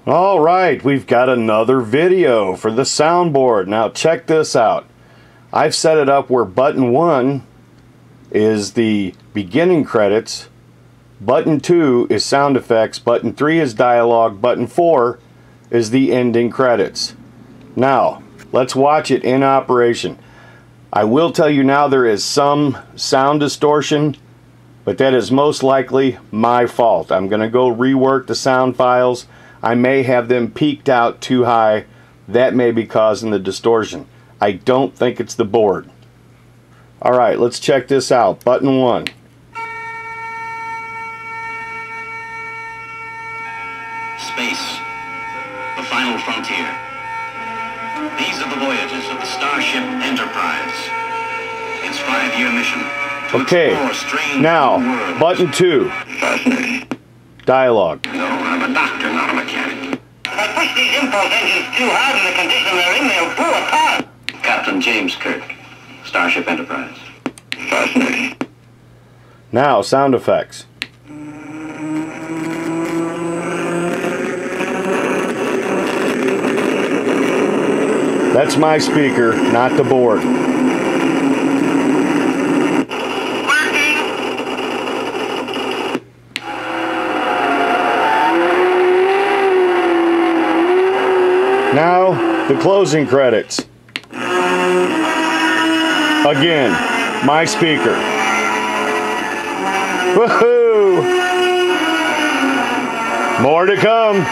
All right, we've got another video for the soundboard. Now check this out. I've set it up where button 1 is the beginning credits, button 2 is sound effects, button 3 is dialogue, button 4 is the ending credits. Now, let's watch it in operation. I will tell you now there is some sound distortion, but that is most likely my fault. I'm going to go rework the sound files. I may have them peaked out too high. That may be causing the distortion. I don't think it's the board. Alright, let's check this out. Button 1. Space. The final frontier. These are the voyages of the Starship Enterprise. Its 5-year mission. Okay, now, button 2. Dialogue. No, I'm a doctor, not a mechanic. If I push these impulse engines too hard in the condition they're in, they'll blow apart. Captain James Kirk, Starship Enterprise. Fascinating. Now, sound effects. That's my speaker, not the board. Now, the closing credits. Again, my speaker. Woohoo! More to come.